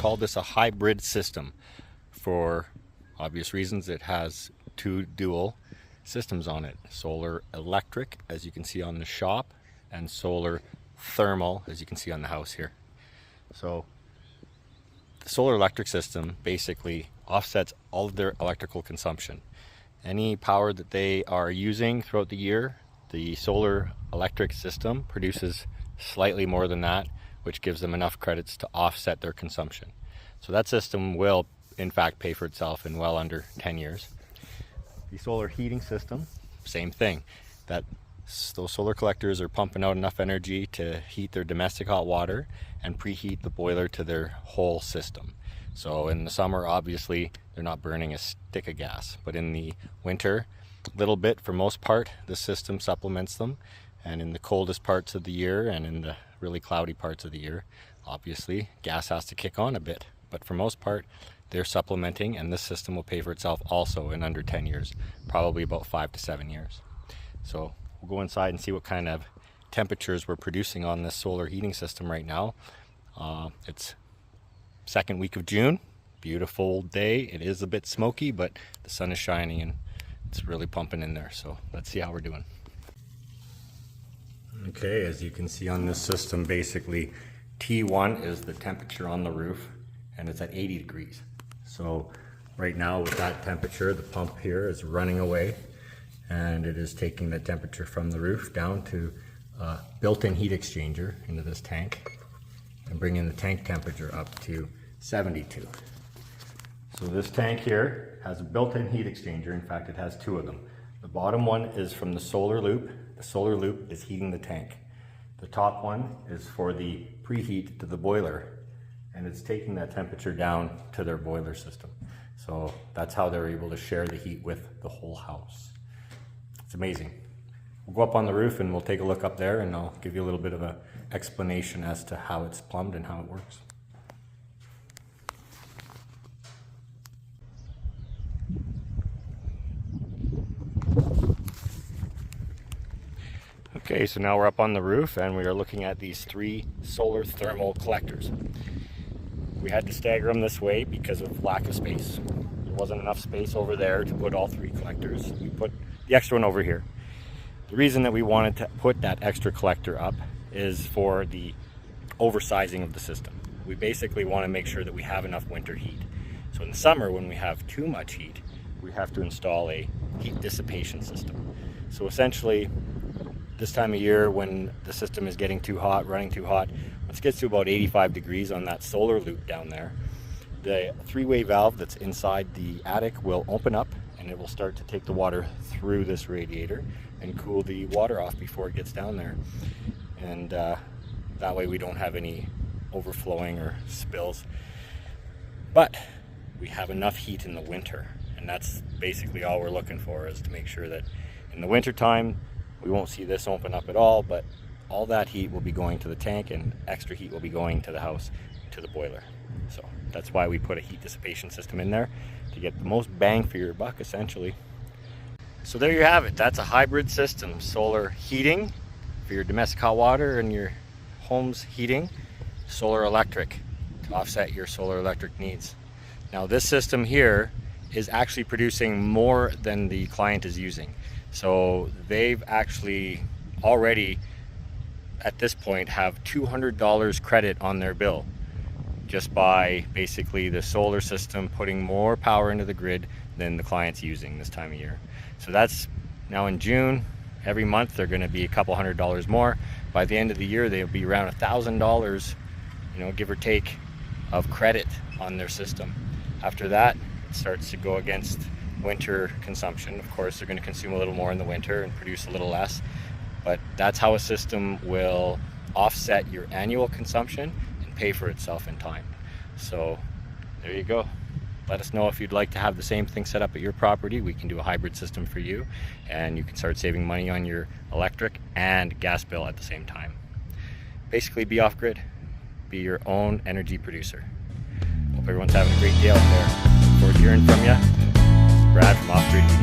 call this a hybrid system. For obvious reasons, it has two dual systems on it. Solar electric, as you can see on the shop, and solar thermal, as you can see on the house here. So the solar electric system basically offsets all of their electrical consumption. Any power that they are using throughout the year, the solar electric system produces slightly more than that, which gives them enough credits to offset their consumption. So that system will in fact pay for itself in well under 10 years. The solar heating system, same thing. Those solar collectors are pumping out enough energy to heat their domestic hot water and preheat the boiler to their whole system. So in the summer, obviously, they're not burning a stick of gas, but in the winter, a little bit for most part, the system supplements them. And in the coldest parts of the year and in the really cloudy parts of the year, obviously, gas has to kick on a bit. But for most part, they're supplementing, and this system will pay for itself also in under 10 years, probably about 5 to 7 years. So we'll go inside and see what kind of temperatures we're producing on this solar heating system right now. It's second week of June, beautiful day. It is a bit smoky, but the sun is shining and it's really pumping in there. So let's see how we're doing. Okay, as you can see on this system, basically T1 is the temperature on the roof, and it's at 80 degrees. So right now with that temperature, the pump here is running away, and it is taking the temperature from the roof down to a built-in heat exchanger into this tank and bringing the tank temperature up to 72. So this tank here has a built-in heat exchanger. In fact, it has two of them. The bottom one is from the solar loop. The solar loop is heating the tank. The top one is for the preheat to the boiler, and it's taking that temperature down to their boiler system. So that's how they're able to share the heat with the whole house. It's amazing. We'll go up on the roof and we'll take a look up there, and I'll give you a little bit of an explanation as to how it's plumbed and how it works. Okay, so now we're up on the roof and we are looking at these three solar thermal collectors. We had to stagger them this way because of lack of space. There wasn't enough space over there to put all three collectors. We put the extra one over here. The reason that we wanted to put that extra collector up is for the oversizing of the system. We basically want to make sure that we have enough winter heat. So in the summer, when we have too much heat, we have to install a heat dissipation system. So essentially, this time of year when the system is getting too hot, running too hot, once it gets to about 85 degrees on that solar loop down there, the three-way valve that's inside the attic will open up, and it will start to take the water through this radiator and cool the water off before it gets down there. And that way we don't have any overflowing or spills. But we have enough heat in the winter, and that's basically all we're looking for, is to make sure that in the winter time we won't see this open up at all, but all that heat will be going to the tank, and extra heat will be going to the house, to the boiler. So that's why we put a heat dissipation system in there, to get the most bang for your buck, essentially. So there you have it. That's a hybrid system. Solar heating for your domestic hot water and your home's heating. Solar electric to offset your solar electric needs. Now this system here is actually producing more than the client is using. So they've actually already, at this point, have $200 credit on their bill just by basically the solar system putting more power into the grid than the client's using this time of year. So that's now in June. Every month they're going to be a couple $100 more. By the end of the year, they'll be around $1,000, give or take, of credit on their system. After that, it starts to go against winter consumption. Of course, they're going to consume a little more in the winter and produce a little less, but that's how a system will offset your annual consumption and pay for itself in time. So there you go. Let us know if you'd like to have the same thing set up at your property. We can do a hybrid system for you, and you can start saving money on your electric and gas bill at the same time. Basically, be off grid, be your own energy producer. Hope everyone's having a great day out there. Look forward to hearing from you. Brad from Off Grid.